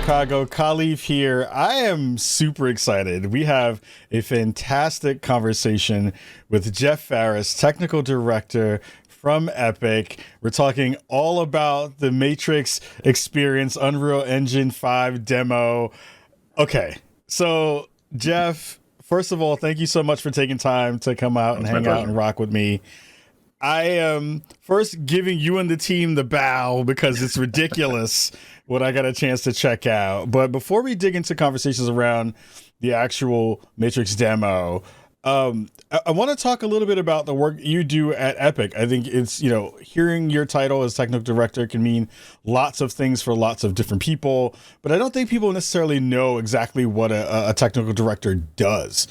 Chicago. Kahlief here. I am super excited. We have a fantastic conversation with Jeff Farris, technical director from Epic. We're talking all about the Matrix experience, Unreal Engine 5 demo. Okay, so Jeff, first of all, thank you so much for taking time to come out and hang out and rock with me. I am first giving you and the team the bow because it's ridiculous what I got a chance to check out. But before we dig into conversations around the actual Matrix demo, I want to talk a little bit about the work you do at Epic. I think it's, hearing your title as technical director can mean lots of things for lots of different people, but I don't think people necessarily know exactly what a technical director does.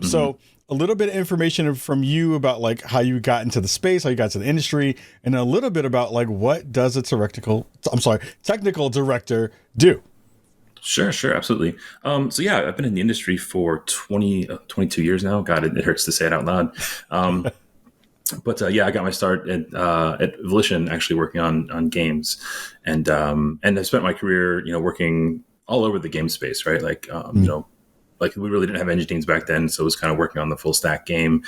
So a little bit of information from you about like how you got into the space, how you got to the industry, and a little bit about like what does a technical director do? Sure, absolutely. So yeah, I've been in the industry for 22 years now. God, it hurts to say it out loud. But I got my start at Volition, actually working on games, and I spent my career, working all over the game space, right? Like we really didn't have engine teams back then, so it was kind of working on the full stack game.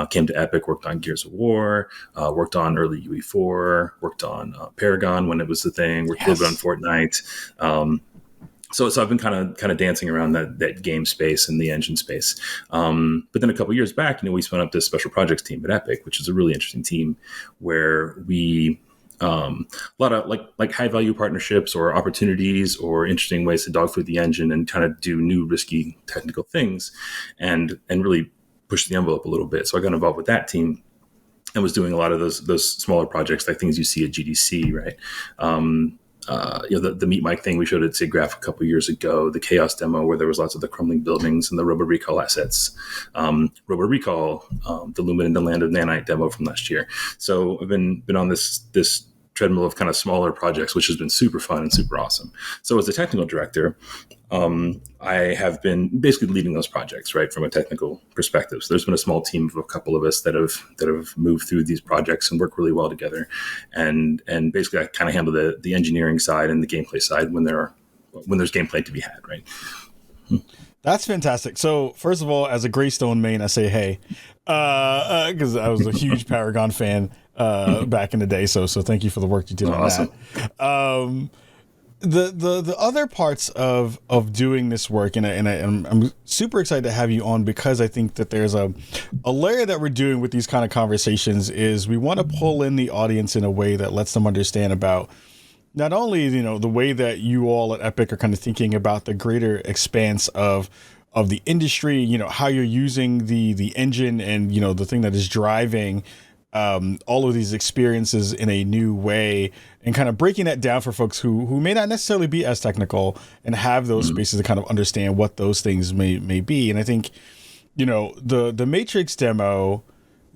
Came to Epic, worked on Gears of War, worked on early UE4, worked on Paragon when it was the thing, worked a little bit on Fortnite. So I've been kind of dancing around that game space and the engine space. But then a couple of years back, we spun up this special projects team at Epic, which is a really interesting team where we a lot of like high value partnerships or opportunities or interesting ways to dogfood the engine and kind of do new risky technical things and really push the envelope a little bit. So I got involved with that team and was doing a lot of those smaller projects, like things you see at GDC, right? The Meet Mike thing we showed at SIGGRAPH a couple of years ago, the Chaos demo where there was lots of the crumbling buildings and the Robo Recall assets, Robo Recall, the Lumen in the Land of Nanite demo from last year. So I've been on this treadmill of kind of smaller projects, which has been super fun and super awesome. So as a technical director, I have been basically leading those projects, right, from a technical perspective. So there's been a small team of a couple of us that have moved through these projects and work really well together. And basically I kind of handle the engineering side and the gameplay side when there's gameplay to be had, right? That's fantastic. So first of all, as a Greystone main, I say, hey, because I was a huge Paragon fan back in the day. So thank you for the work you did on that. The other parts of doing this work, and I'm super excited to have you on because I think that there's a layer that we're doing with these kind of conversations is we want to pull in the audience in a way that lets them understand about not only, the way that you all at Epic are kind of thinking about the greater expanse of the industry, how you're using the engine and, the thing that is driving all of these experiences in a new way and kind of breaking that down for folks who may not necessarily be as technical and have those spaces to kind of understand what those things may be. And I think, the Matrix demo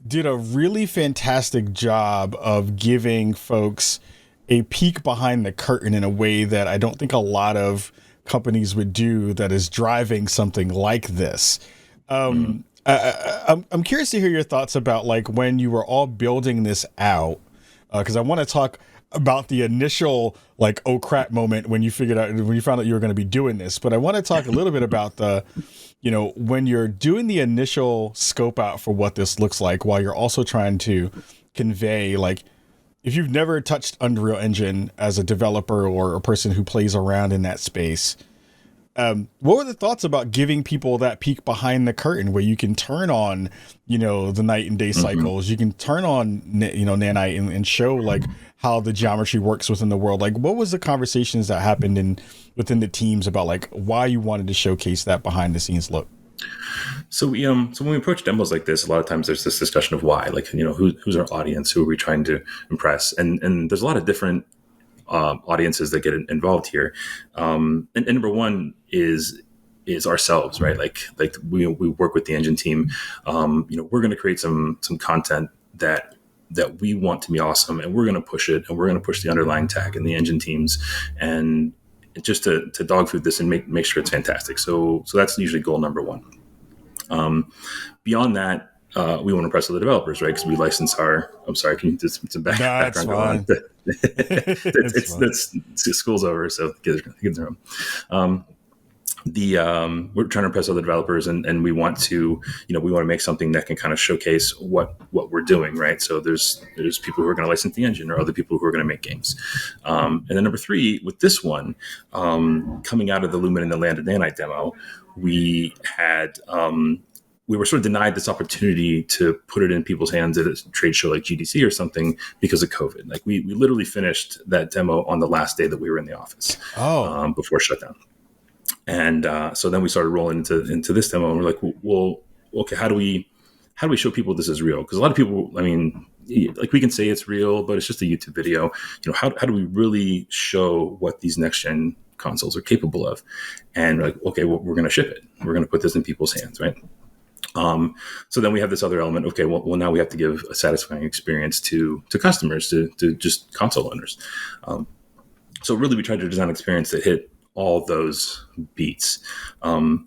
did a really fantastic job of giving folks a peek behind the curtain in a way that I don't think a lot of companies would do that is driving something like this. I'm curious to hear your thoughts about like when you were all building this out, because I want to talk about the initial like, oh crap moment when you found out you were going to be doing this. But I want to talk a little bit about when you're doing the initial scope out for what this looks like, while you're also trying to convey, like, if you've never touched Unreal Engine as a developer or a person who plays around in that space, what were the thoughts about giving people that peek behind the curtain where you can turn on, the night and day cycles, you can turn on, Nanite and show like how the geometry works within the world? Like, what was the conversations that happened within the teams about like why you wanted to showcase that behind the scenes look? So when we approach demos like this, a lot of times there's this discussion of why, like, who's our audience, who are we trying to impress? And there's a lot of different audiences that get involved here. And number one is ourselves, right? Like we work with the engine team. We're going to create some content that we want to be awesome, and we're going to push it, and we're going to push the underlying tech and the engine teams, and just to dog food this and make sure it's fantastic. So that's usually goal number one. Beyond that, we want to impress other developers, right? Because we license our. I'm sorry, can you just some background go on? It's school's over, so kids are home. We're trying to impress other developers, and we want to, we want to make something that can kind of showcase what we're doing, right? So there's people who are going to license the engine, or other people who are going to make games. And then number 3, with this one, coming out of the Lumen and the Land of Nanite demo, we had. We were sort of denied this opportunity to put it in people's hands at a trade show like GDC or something because of COVID. Like we literally finished that demo on the last day that we were in the office before shutdown. And so then we started rolling into this demo, and we're like, well, okay, how do we show people this is real? Because a lot of people, I mean, like we can say it's real, but it's just a YouTube video. How do we really show what these next gen consoles are capable of? And we're like, okay, well, we're going to ship it. We're going to put this in people's hands, right? So then we have this other element. Okay, well, now we have to give a satisfying experience to customers, to just console owners. So really, we tried to design an experience that hit all those beats. And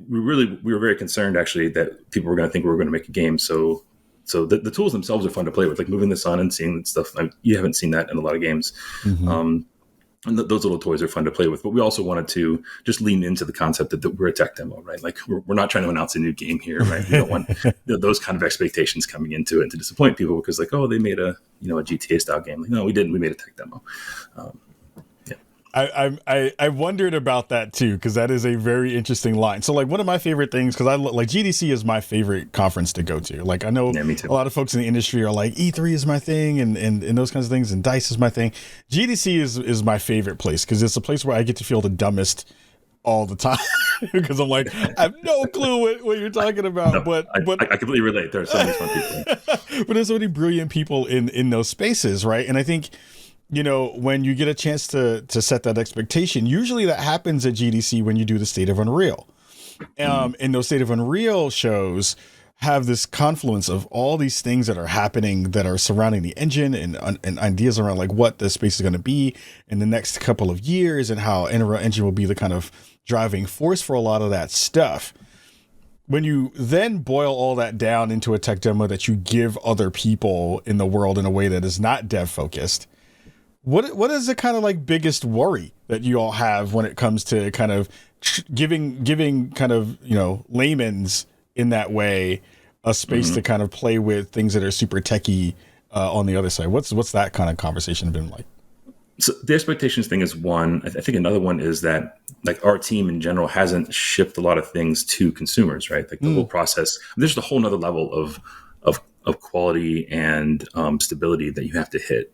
we were very concerned actually that people were going to think we were going to make a game. So the tools themselves are fun to play with, like moving this on and seeing stuff. You haven't seen that in a lot of games. Mm-hmm. And those little toys are fun to play with, but we also wanted to just lean into the concept that we're a tech demo, right? Like we're not trying to announce a new game here, right? We don't want those kind of expectations coming into it and to disappoint people because like, oh, they made a GTA style game. Like, no, we didn't. We made a tech demo. I wondered about that too, because that is a very interesting line. So like one of my favorite things, because I like GDC is my favorite conference to go to. Like I know a lot of folks in the industry are like E3 is my thing and those kinds of things, and DICE is my thing. GDC is my favorite place because it's a place where I get to feel the dumbest all the time because I'm like, I have no clue what you're talking about. No, but I completely relate. There are so many fun people, but there's so many brilliant people in those spaces, right? And I think, when you get a chance to set that expectation, usually that happens at GDC when you do the State of Unreal. And those State of Unreal shows have this confluence of all these things that are happening that are surrounding the engine and ideas around like what the space is going to be in the next couple of years and how Unreal Engine will be the kind of driving force for a lot of that stuff. When you then boil all that down into a tech demo that you give other people in the world in a way that is not dev focused, what is the kind of like biggest worry that you all have when it comes to kind of giving kind of, layman's in that way a space to kind of play with things that are super techy on the other side? What's that kind of conversation been like? So the expectations thing is one. I think another one is that like our team in general hasn't shipped a lot of things to consumers, right? Like the whole process, there's a whole nother level of quality and stability that you have to hit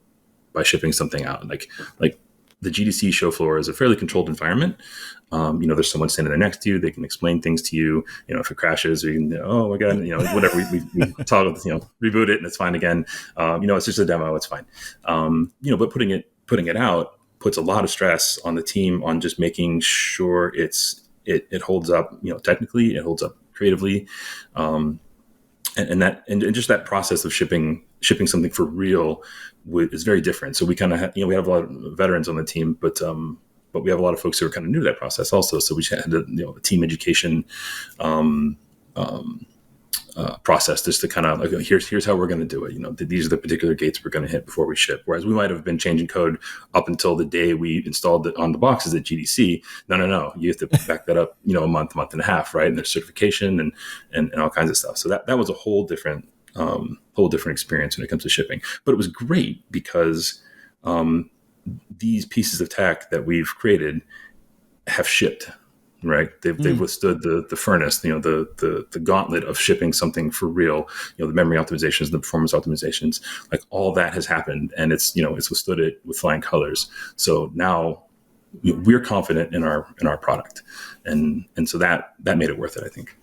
by shipping something out. Like the GDC show floor is a fairly controlled environment. There's someone standing there next to you. They can explain things to you. If it crashes, or you can, oh my God, whatever. We toggle, reboot it and it's fine again. It's just a demo. It's fine. But putting it out puts a lot of stress on the team on just making sure it holds up. Technically, it holds up creatively, and just that process of shipping something for real is very different. So we kind of we have a lot of veterans on the team, but we have a lot of folks who are kind of new to that process also. So we had a team education process just to kind of like, here's how we're going to do it. These are the particular gates we're going to hit before we ship. Whereas we might have been changing code up until the day we installed it on the boxes at GDC. No. You have to back that up, a month and a half, right? And there's certification and all kinds of stuff. So that was a whole different experience when it comes to shipping. But it was great because these pieces of tech that we've created have shipped. Right, they've withstood the furnace, the gauntlet of shipping something for real. The memory optimizations, the performance optimizations, like all that has happened, and it's withstood it with flying colors. So now we're confident in our product, and so that made it worth it, I think.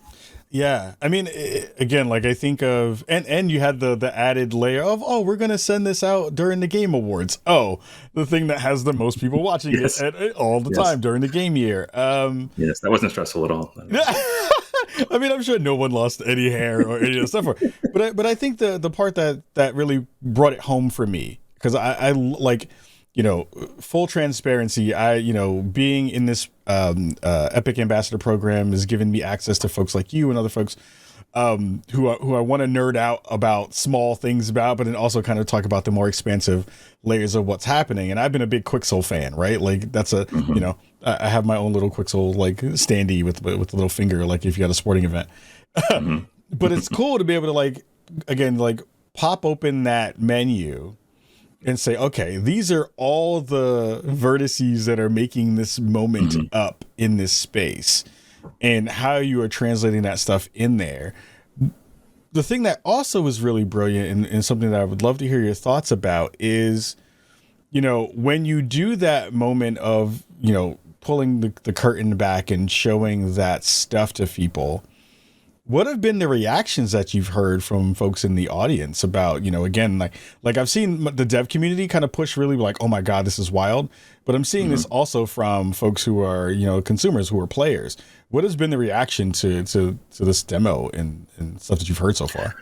Yeah, I mean, again, like I think of, and you had the added layer of, we're going to send this out during the Game Awards. The thing that has the most people watching it all the time during the game year. Yes, that wasn't stressful at all. I mean, I'm sure no one lost any hair or any of the stuff. But I think the part that really brought it home for me, because I like, full transparency, being in this Epic Ambassador program has given me access to folks like you and other folks who I want to nerd out about small things about, but then also kind of talk about the more expansive layers of what's happening. And I've been a big Quixel fan, right? Like that's a, you know, I have my own little Quixel like standee with the little finger, like if you got a sporting event. But it's cool to be able to like, again, like pop open that menu and say, okay, these are all the vertices that are making this moment up in this space, and how you are translating that stuff in there. The thing that also is really brilliant and something that I would love to hear your thoughts about is, you know, when you do that moment of, you know, pulling the curtain back and showing that stuff to people, what have been the reactions that you've heard from folks in the audience about, you know, again, like I've seen the dev community kind of push really like, oh my God, this is wild. But I'm seeing this also from folks who are, you know, consumers who are players. What has been the reaction to this demo and stuff that you've heard so far?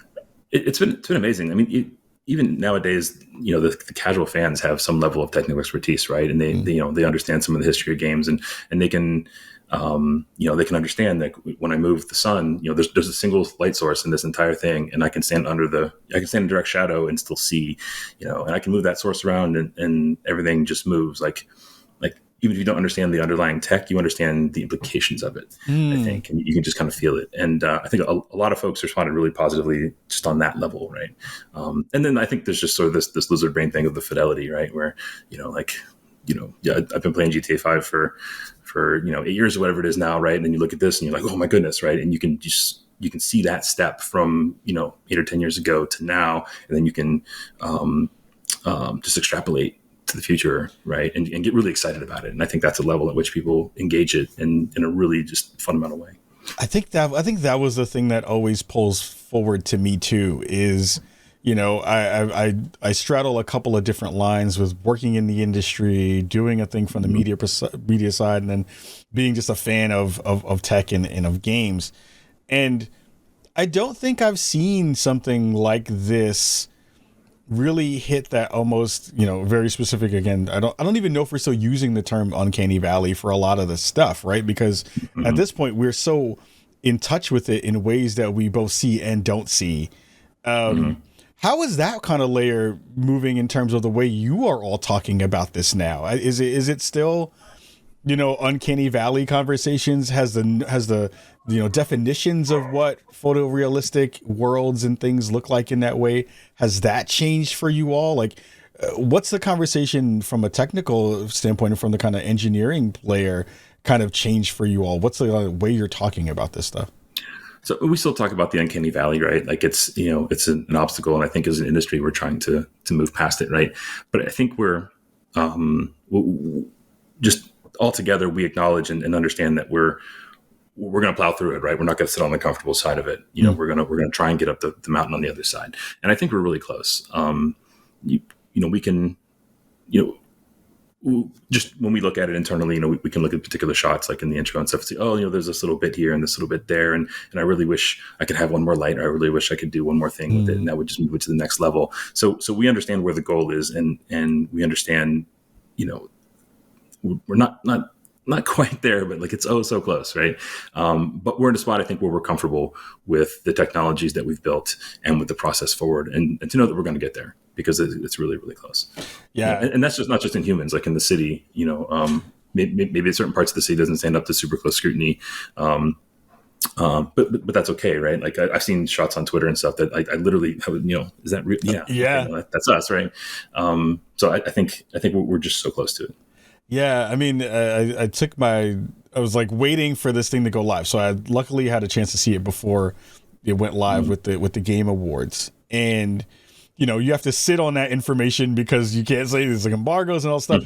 It's been amazing. I mean, even nowadays, you know, the casual fans have some level of technical expertise, right? And they you know, they understand some of the history of games, and they can, you know, they can understand that when I move the sun, you know, there's a single light source in this entire thing, and I can stand in direct shadow and still see, you know, and I can move that source around, and everything just moves like even if you don't understand the underlying tech, you understand the implications of it, I think, and you can just kind of feel it. And I think a lot of folks responded really positively just on that level, right? And then I think there's just sort of this lizard brain thing of the fidelity, right? Where, you know, like, you know, yeah, I've been playing GTA 5 for you know 8 years or whatever it is now, right? And then you look at this and you're like, oh my goodness, right? And you can see that step from, you know, 8 or 10 years ago to now, and then you can just extrapolate to the future, right? And get really excited about it. And I think that's a level at which people engage it in a really just fundamental way. I think that was the thing that always pulls forward to me too, is, you know, I straddle a couple of different lines with working in the industry, doing a thing from the media side, and then being just a fan of tech and of games. And I don't think I've seen something like this really hit that almost, you know, very specific. Again, I don't even know if we're still using the term Uncanny Valley for a lot of this stuff, right? Because at this point we're so in touch with it in ways that we both see and don't see. How is that kind of layer moving in terms of the way you are all talking about this now? Is it still, you know, Uncanny Valley conversations? Has the you know, definitions of what photorealistic worlds and things look like in that way, has that changed for you all? Like, what's the conversation from a technical standpoint and from the kind of engineering layer kind of changed for you all? What's the way you're talking about this stuff? So we still talk about the Uncanny Valley, right? Like it's, you know, it's an obstacle, and I think as an industry we're trying to move past it, right? But I think we're just altogether we acknowledge and understand that we're going to plow through it, right? We're not going to sit on the comfortable side of it. You know, we're going to try and get up the mountain on the other side, and I think we're really close. You know, we can, you know, just when we look at it internally, you know, we can look at particular shots like in the intro and stuff and say, oh, you know, there's this little bit here and this little bit there. And I really wish I could have one more light. Or I really wish I could do one more thing with it. And that would just move it to the next level. So we understand where the goal is, and we understand, you know, we're not quite there, but like it's so close, right? But we're in a spot, I think, where we're comfortable with the technologies that we've built and with the process forward, and to know that we're going to get there because it's really, really close. Yeah. And that's just not just in humans, like in the city, you know, maybe certain parts of the city doesn't stand up to super close scrutiny. But that's okay, right? Like I've seen shots on Twitter and stuff that I literally have, you know, is that real? Yeah. Yeah. You know, that's us, right? So I think we're just so close to it. Yeah, I mean, I was like waiting for this thing to go live, so I luckily had a chance to see it before it went live with the Game Awards. And you know, you have to sit on that information because you can't say there's like embargoes and all stuff.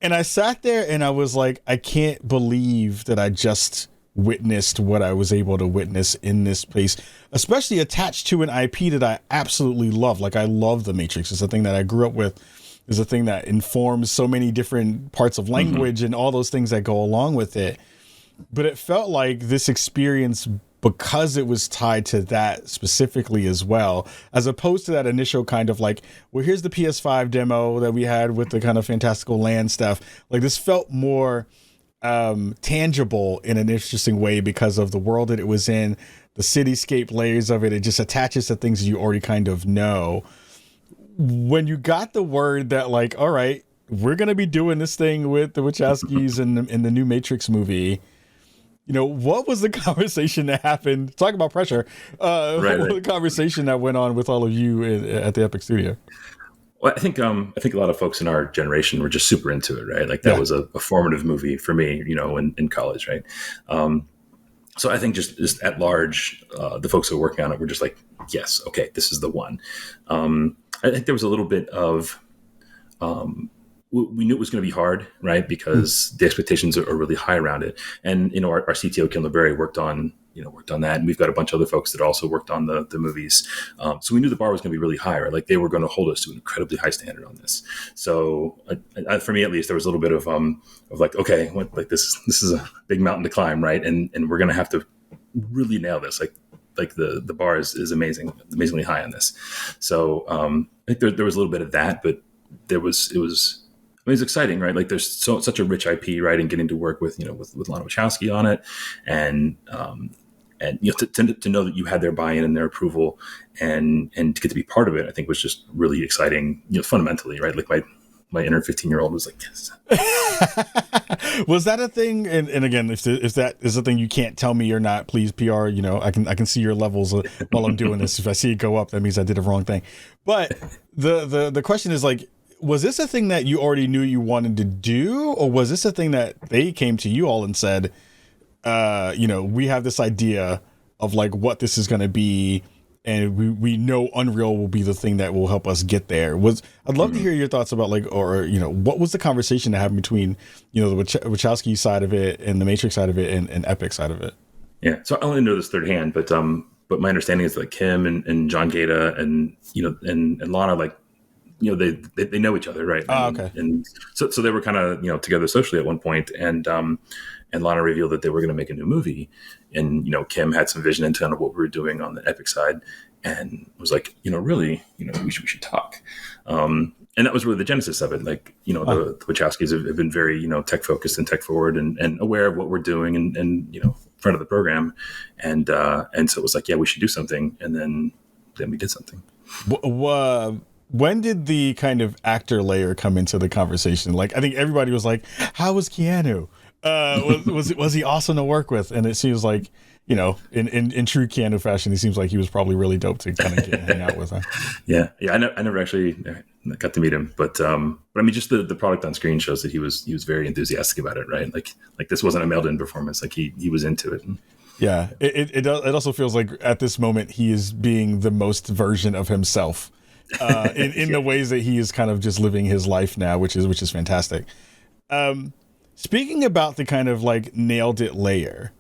And I sat there and I was like, I can't believe that I just witnessed what I was able to witness in this place, especially attached to an IP that I absolutely love. Like I love The Matrix. It's a thing that I grew up with. Is a thing that informs so many different parts of language and all those things that go along with it. But it felt like this experience, because it was tied to that specifically as well, as opposed to that initial kind of like, well, here's the PS5 demo that we had with the kind of fantastical land stuff. Like this felt more tangible in an interesting way because of the world that it was in, the cityscape layers of it. It just attaches to things you already kind of know. When you got the word that like, all right, we're going to be doing this thing with the Wachowskis in the new Matrix movie, what was the conversation that happened? Talk about pressure. What was the conversation that went on with all of you at the Epic Studio? Well, I think a lot of folks in our generation were just super into it, right? Like that was a formative movie for me, in college, right? So I think just at large, the folks who were working on it were just like, yes, okay, this is the one. I think there was a little bit of, we knew it was going to be hard, right? Because the expectations are really high around it. And, our CTO, Kim LeBerry, worked on that. And we've got a bunch of other folks that also worked on the movies. So we knew the bar was going to be really high, right? Like they were going to hold us to an incredibly high standard on this. So for me, at least, there was a little bit of like, okay, this is a big mountain to climb, right? And we're going to have to really nail this. Like the bar is amazingly high on this. So I think there was a little bit of that, but it was exciting, right? Like there's such a rich IP, right? And getting to work with Lana Wachowski on it, and to know that you had their buy-in and their approval, and to get to be part of it, I think was just really exciting. Fundamentally, right? Like my inner 15-year-old was like, yes. Was that a thing? And again, if that is a thing you can't tell me or not, please PR. I can see your levels while I'm doing this. If I see it go up, that means I did a wrong thing. But the question is like, was this a thing that you already knew you wanted to do, or was this a thing that they came to you all and said, we have this idea of like what this is going to be, and we know Unreal will be the thing that will help us get there? I'd love to hear your thoughts about like, or what was the conversation that happened between the Wachowski side of it and the Matrix side of it and Epic side of it? Yeah, so I only know this third hand, but my understanding is that Kim and John Gata and and Lana, like, they know each other, right? Okay. And so they were kind of together socially at one point, and Lana revealed that they were going to make a new movie, and Kim had some vision into what we were doing on the Epic side, and was like, really, we should talk. And that was really the genesis of it. Like, the Wachowskis have been very tech focused and tech forward and aware of what we're doing and front of the program, and so it was like, yeah, we should do something, and then we did something. When did the kind of actor layer come into the conversation? Like, I think everybody was like, how was Keanu? Was he awesome to work with? And it seems like, in true Keanu fashion, he seems like he was probably really dope to kind of hang out with. Huh? Yeah. I never actually got to meet him, but I mean, just the product on screen shows that he was very enthusiastic about it, right? Like this wasn't a mailed-in performance. Like he was into it. Yeah. It also feels like at this moment he is being the most version of himself. In the ways that he is kind of just living his life now, which is fantastic. Speaking about the kind of like nailed it layer,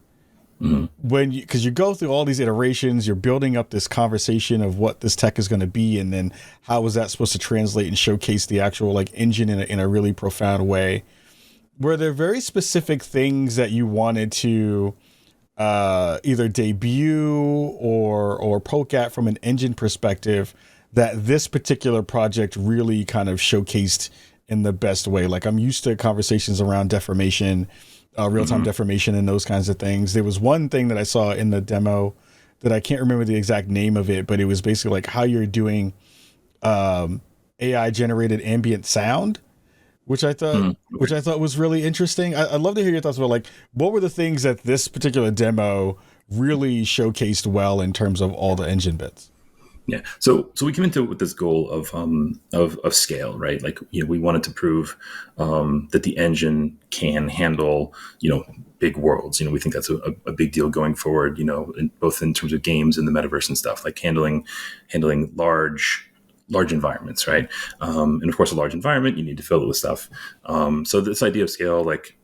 because you go through all these iterations, you're building up this conversation of what this tech is going to be, and then how is that supposed to translate and showcase the actual like engine in a really profound way. Were there very specific things that you wanted to either debut or poke at from an engine perspective that this particular project really kind of showcased in the best way? Like, I'm used to conversations around deformation, real-time deformation and those kinds of things. There was one thing that I saw in the demo that I can't remember the exact name of it, but it was basically like how you're doing AI generated ambient sound, which I thought was really interesting. I'd love to hear your thoughts about like, what were the things that this particular demo really showcased well in terms of all the engine bits? Yeah. So we came into it with this goal of scale, right? Like, we wanted to prove that the engine can handle, big worlds. We think that's a big deal going forward, both in terms of games and the metaverse and stuff, like handling large environments, right? And of course, a large environment, you need to fill it with stuff. So this idea of scale, like,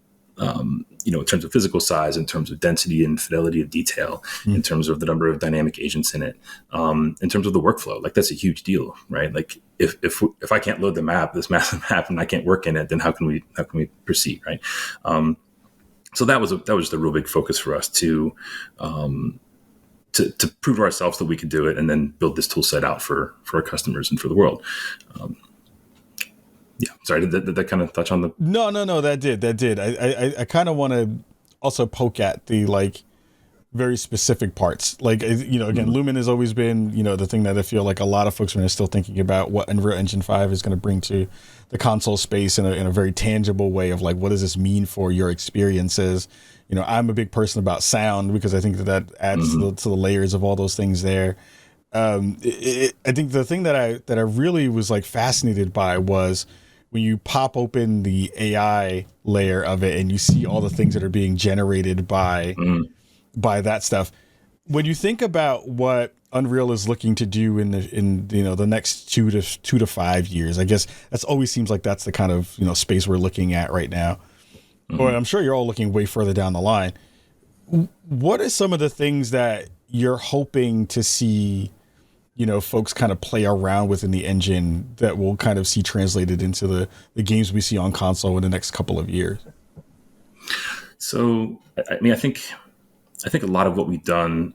in terms of physical size, in terms of density and fidelity of detail, in terms of the number of dynamic agents in it, in terms of the workflow, like that's a huge deal, right? Like if I can't load this massive map, and I can't work in it, then how can we proceed, right? So that was just a real big focus for us to prove to ourselves that we could do it, and then build this tool set out for our customers and for the world. sorry, did that kind of touch on the? No, that did. I kind of want to also poke at the like very specific parts. Like, again, Lumen has always been, the thing that I feel like a lot of folks are still thinking about what Unreal Engine 5 is going to bring to the console space in a very tangible way of like, what does this mean for your experiences? I'm a big person about sound because I think that adds to the layers of all those things there. I think the thing that I really was like fascinated by was when you pop open the AI layer of it and you see all the things that are being generated by that stuff. When you think about what Unreal is looking to do in the next 2 to 5 years, I guess that's always seems like that's the kind of space we're looking at right now. But I'm sure you're all looking way further down the line. What are some of the things that you're hoping to see, folks kind of play around with in the engine that we'll kind of see translated into the games we see on console in the next couple of years? So, I mean, I think a lot of what we've done,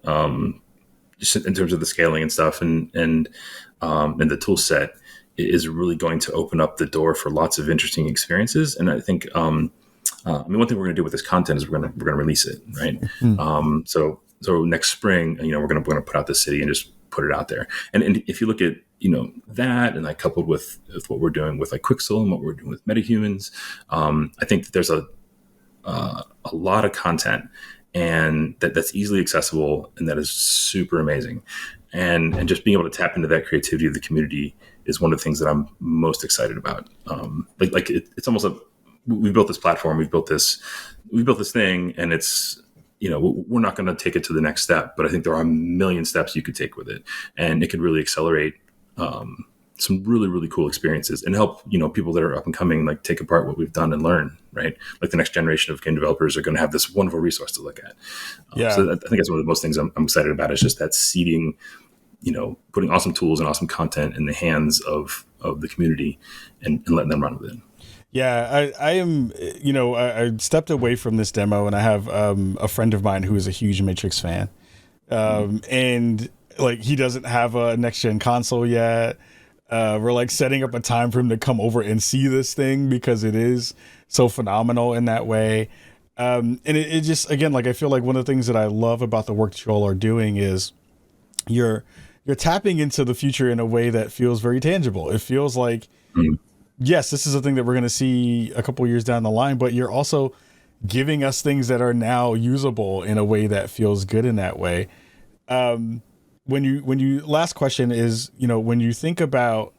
just in terms of the scaling and stuff, and the tool set, is really going to open up the door for lots of interesting experiences. And I think, one thing we're going to do with this content is we're going to release it, right? So next spring, we're going to put out the city and just put it out there. And if you look at that, and like coupled with what we're doing with like Quixel and what we're doing with MetaHumans, I think that there's a lot of content and that's easily accessible and that is super amazing. And just being able to tap into that creativity of the community is one of the things that I'm most excited about. It's almost we built this platform, we built this thing, and it's, we're not going to take it to the next step, but I think there are a million steps you could take with it, and it could really accelerate some really, really cool experiences and help, people that are up and coming, like take apart what we've done and learn, right? Like the next generation of game developers are going to have this wonderful resource to look at. So I think that's one of the most things I'm excited about, is just that seeding, putting awesome tools and awesome content in the hands of the community and letting them run with it. Yeah, I am, I stepped away from this demo, and I have a friend of mine who is a huge Matrix fan. And like, he doesn't have a next gen console yet. We're like setting up a time for him to come over and see this thing because it is so phenomenal in that way. And it just, again, like, I feel like one of the things that I love about the work that you all are doing is you're tapping into the future in a way that feels very tangible. It feels like, yes, this is a thing that we're going to see a couple years down the line, but you're also giving us things that are now usable in a way that feels good in that way. Last question is, when you think about,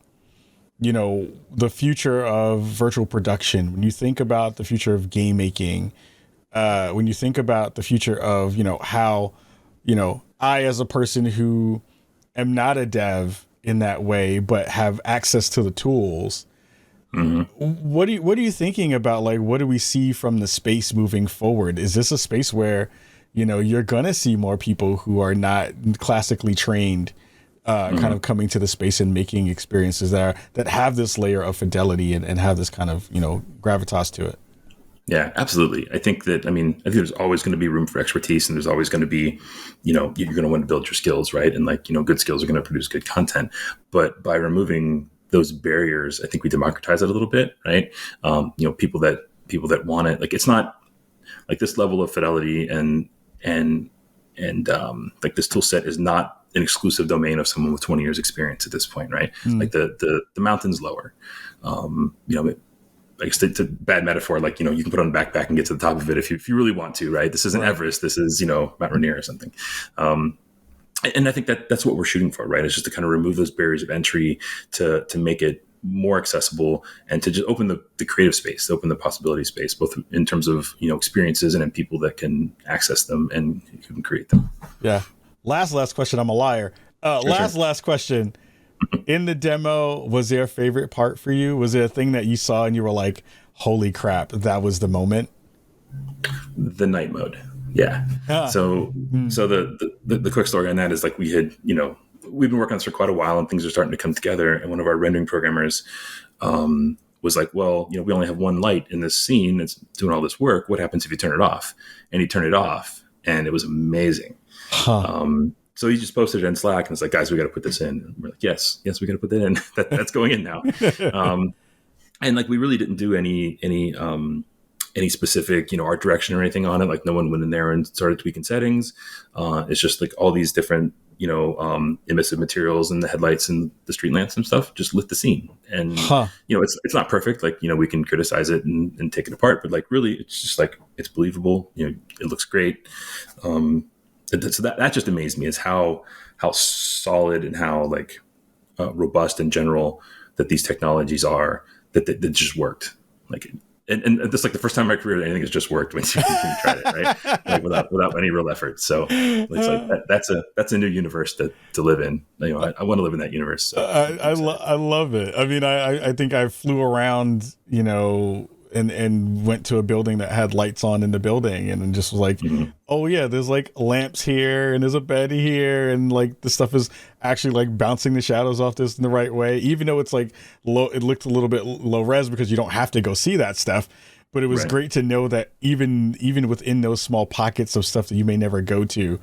the future of virtual production, when you think about the future of game making, when you think about the future of, how, I, as a person who am not a dev in that way, but have access to the tools, what are you thinking about? Like, what do we see from the space moving forward? Is this a space where, you're going to see more people who are not classically trained, kind of coming to the space and making experiences that have this layer of fidelity and have this kind of, gravitas to it? Yeah, absolutely. I think there's always going to be room for expertise, and there's always going to be, you're going to want to build your skills, right? And like, good skills are going to produce good content. But by removing those barriers, I think we democratize it a little bit, right? People that want it, like, it's not like this level of fidelity and like this tool set is not an exclusive domain of someone with 20 years experience at this point, right? Like the mountain's lower. Like, it's a bad metaphor, like, you can put on a backpack and get to the top of it if you really want to, right? This isn't Everest, this is, Mount Rainier or something. And I think that's what we're shooting for, right? It's just to kind of remove those barriers of entry to make it more accessible and to just open the creative space, open the possibility space, both in terms of, experiences and in people that can access them and who can create them. Yeah. Last question. I'm a liar. Last question. In the demo, was there a favorite part for you? Was there a thing that you saw and you were like, holy crap, that was the moment? The night mode. Yeah. So the quick story on that is, like, we had, we've been working on this for quite a while and things are starting to come together. And one of our rendering programmers was like, well, we only have one light in this scene that's doing all this work. What happens if you turn it off? And he turned it off, and it was amazing. So he just posted it in Slack and it's like, guys, we got to put this in. And we're like, yes, we got to put that in. That's going in now. and like we really didn't do any specific, art direction or anything on it. Like no one went in there and started tweaking settings. It's just like all these different, emissive materials and the headlights and the street lamps and stuff just lit the scene. And, it's not perfect. Like, we can criticize it and take it apart, but like really it's just like, it's believable. It looks great. So that just amazed me, is how solid and how like robust in general that these technologies are, that just worked. Like, and this is like the first time in my career that anything has just worked when you tried it, right? Like without any real effort. So it's like that's a new universe to live in. I want to live in that universe. So I love it. I mean, I think I flew around, and went to a building that had lights on in the building, and just was like, oh yeah, there's like lamps here and there's a bed here, and like the stuff is actually like bouncing the shadows off this in the right way, even though it's like low, it looked a little bit low res because you don't have to go see that stuff. But it was great to know that even within those small pockets of stuff that you may never go to,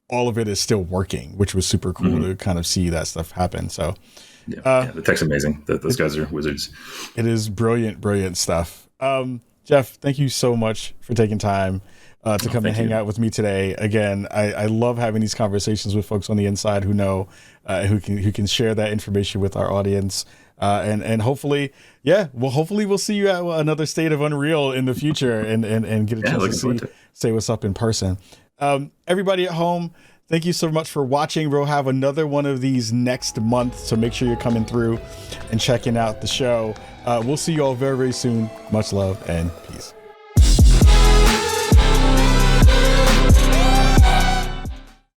all of it is still working, which was super cool to kind of see that stuff happen. So the tech's amazing. Those guys are wizards. It is brilliant stuff. Jeff, thank you so much for taking time to come and hang out with me today. Again, I love having these conversations with folks on the inside who know, who can share that information with our audience. And hopefully, we'll see you at another State of Unreal in the future and get a chance to say what's up in person. Everybody at home, thank you so much for watching. We'll have another one of these next month, so make sure you're coming through and checking out the show. We'll see you all very, very soon. Much love and peace.